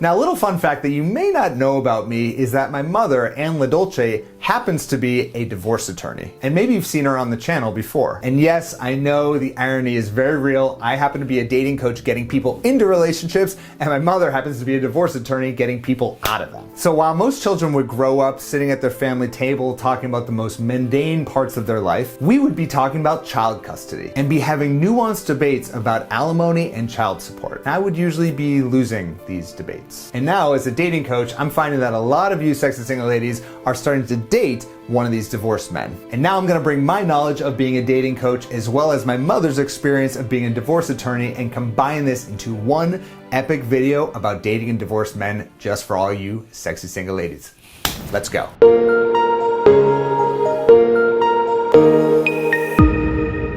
Now, a little fun fact that you may not know about me is that my mother, Ann LaDolce, happens to be a divorce attorney. And maybe you've seen her on the channel before. And yes, I know the irony is very real. I happen to be a dating coach getting people into relationships, and my mother happens to be a divorce attorney getting people out of them. So while most children would grow up sitting at their family table talking about the most mundane parts of their life, we would be talking about child custody and be having nuanced debates about alimony and child support. And I would usually be losing these debates. And now, as a dating coach, I'm finding that a lot of you sexy single ladies are starting to date one of these divorced men. And now I'm gonna bring my knowledge of being a dating coach as well as my mother's experience of being a divorce attorney and combine this into one epic video about dating and divorced men just for all you sexy single ladies. Let's go.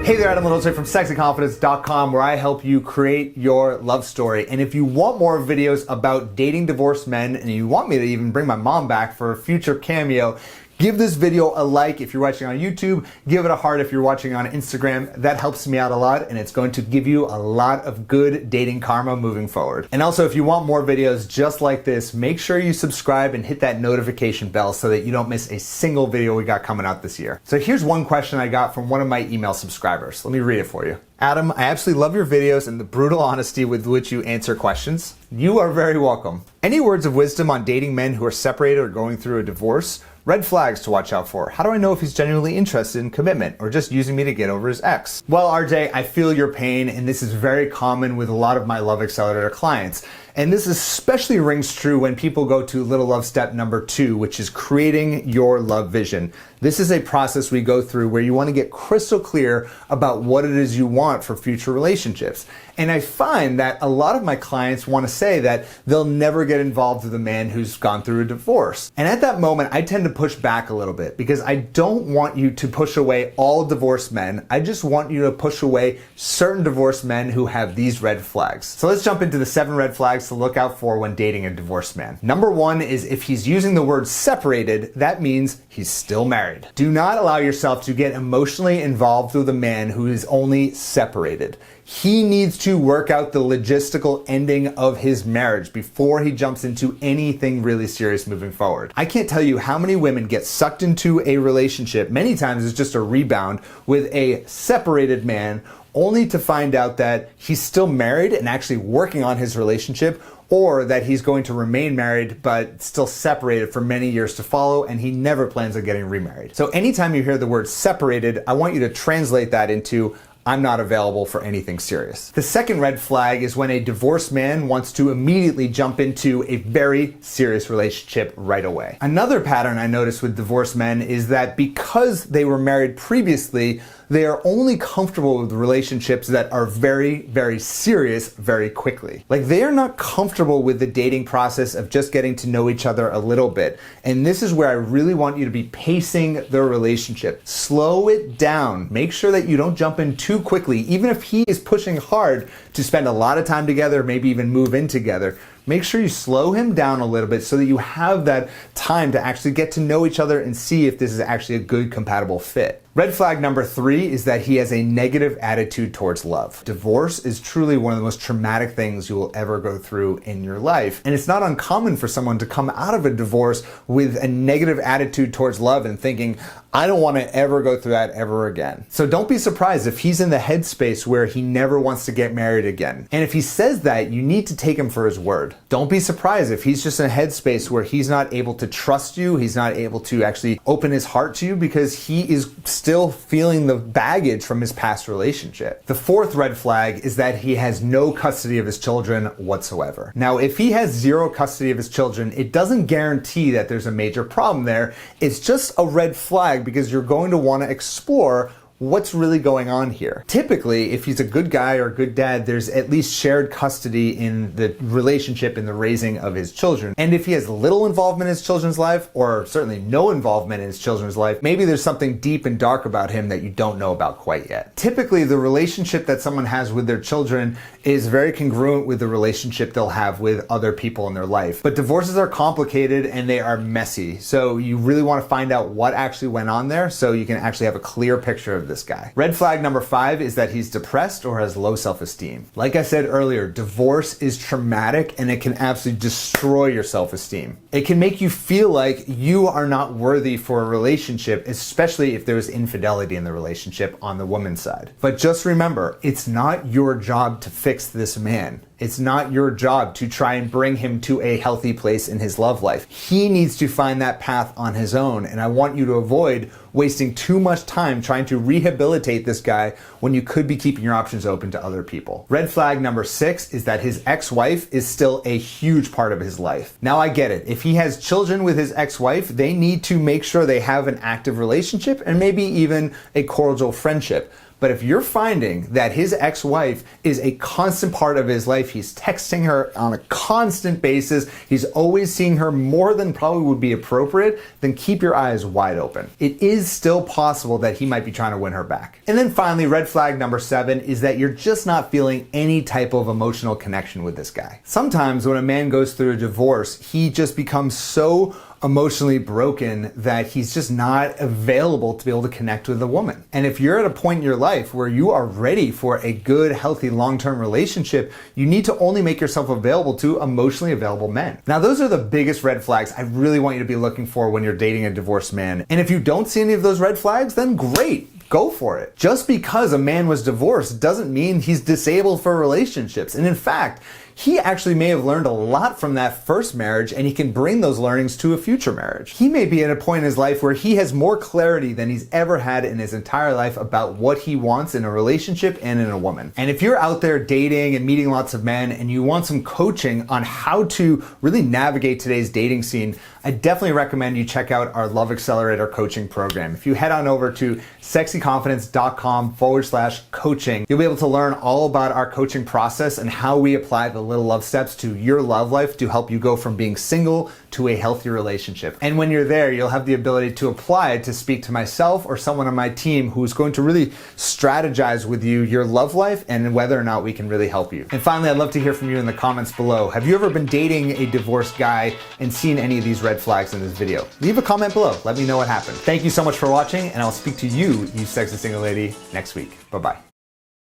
Hey there, Adam LaDolce from sexyconfidence.com, where I help you create your love story. And if you want more videos about dating divorced men, and you want me to even bring my mom back for a future cameo, give this video a like if you're watching on YouTube, give it a heart if you're watching on Instagram. That helps me out a lot, and it's going to give you a lot of good dating karma moving forward. And also, if you want more videos just like this, make sure you subscribe and hit that notification bell so that you don't miss a single video we got coming out this year. So here's one question I got from one of my email subscribers. Let me read it for you. Adam, I absolutely love your videos and the brutal honesty with which you answer questions. You are very welcome. Any words of wisdom on dating men who are separated or going through a divorce? Red flags to watch out for. How do I know if he's genuinely interested in commitment or just using me to get over his ex? Well, RJ, I feel your pain, and this is very common with a lot of my Love Accelerator clients. And this especially rings true when people go to Little Love step number 2, which is creating your love vision. This is a process we go through where you want to get crystal clear about what it is you want for future relationships. And I find that a lot of my clients want to say that they'll never get involved with a man who's gone through a divorce. And at that moment, I tend to push back a little bit because I don't want you to push away all divorced men. I just want you to push away certain divorced men who have these red flags. So let's jump into the 7 red flags to look out for when dating a divorced man. Number 1 is if he's using the word separated, that means he's still married. Do not allow yourself to get emotionally involved with a man who is only separated. He needs to work out the logistical ending of his marriage before he jumps into anything really serious moving forward. I can't tell you how many women get sucked into a relationship, many times it's just a rebound, with a separated man, only to find out that he's still married and actually working on his relationship, or that he's going to remain married but still separated for many years to follow, and he never plans on getting remarried. So anytime you hear the word separated, I want you to translate that into I'm not available for anything serious. The second red flag is when a divorced man wants to immediately jump into a very serious relationship right away. Another pattern I notice with divorced men is that because they were married previously, they are only comfortable with relationships that are very, very serious very quickly. Like, they are not comfortable with the dating process of just getting to know each other a little bit. And this is where I really want you to be pacing the relationship. Slow it down. Make sure that you don't jump in too quickly. Even if he is pushing hard to spend a lot of time together, maybe even move in together, make sure you slow him down a little bit so that you have that time to actually get to know each other and see if this is actually a good compatible fit. Red flag number 3 is that he has a negative attitude towards love. Divorce is truly one of the most traumatic things you will ever go through in your life. And it's not uncommon for someone to come out of a divorce with a negative attitude towards love and thinking, I don't want to ever go through that ever again. So don't be surprised if he's in the headspace where he never wants to get married again. And if he says that, you need to take him for his word. Don't be surprised if he's just in a headspace where he's not able to trust you, he's not able to actually open his heart to you because he is still feeling the baggage from his past relationship. The fourth red flag is that he has no custody of his children whatsoever. Now, if he has zero custody of his children, it doesn't guarantee that there's a major problem there. It's just a red flag because you're going to want to explore what's really going on here. Typically, if he's a good guy or a good dad, there's at least shared custody in the relationship in the raising of his children. And if he has little involvement in his children's life, or certainly no involvement in his children's life, maybe there's something deep and dark about him that you don't know about quite yet. Typically, the relationship that someone has with their children is very congruent with the relationship they'll have with other people in their life. But divorces are complicated and they are messy. So you really want to find out what actually went on there so you can actually have a clear picture of this guy. Red flag number 5 is that he's depressed or has low self-esteem. Like I said earlier, divorce is traumatic and it can absolutely destroy your self-esteem. It can make you feel like you are not worthy for a relationship, especially if there's infidelity in the relationship on the woman's side. But just remember, it's not your job to fix this man. It's not your job to try and bring him to a healthy place in his love life. He needs to find that path on his own, and I want you to avoid wasting too much time trying to rehabilitate this guy when you could be keeping your options open to other people. Red flag number 6 is that his ex-wife is still a huge part of his life. Now I get it. If he has children with his ex-wife, they need to make sure they have an active relationship and maybe even a cordial friendship. But if you're finding that his ex-wife is a constant part of his life, he's texting her on a constant basis, he's always seeing her more than probably would be appropriate, then keep your eyes wide open. It is still possible that he might be trying to win her back. And then finally, red flag number 7 is that you're just not feeling any type of emotional connection with this guy. Sometimes when a man goes through a divorce, he just becomes so emotionally broken that he's just not available to be able to connect with a woman. And if you're at a point in your life where you are ready for a good, healthy, long-term relationship, you need to only make yourself available to emotionally available men. Now, those are the biggest red flags I really want you to be looking for when you're dating a divorced man. And if you don't see any of those red flags, then great. Go for it. Just because a man was divorced doesn't mean he's disabled for relationships. And in fact, he actually may have learned a lot from that first marriage and he can bring those learnings to a future marriage. He may be at a point in his life where he has more clarity than he's ever had in his entire life about what he wants in a relationship and in a woman. And if you're out there dating and meeting lots of men and you want some coaching on how to really navigate today's dating scene, I definitely recommend you check out our Love Accelerator coaching program. If you head on over to sexyconfidence.com/coaching, you'll be able to learn all about our coaching process and how we apply the little love steps to your love life to help you go from being single to a healthy relationship. And when you're there, you'll have the ability to apply to speak to myself or someone on my team who's going to really strategize with you your love life and whether or not we can really help you. And finally, I'd love to hear from you in the comments below. Have you ever been dating a divorced guy and seen any of these red flags in this video? Leave a comment below. Let me know what happened. Thank you so much for watching, and I'll speak to you, you sexy single lady, next week. Bye-bye.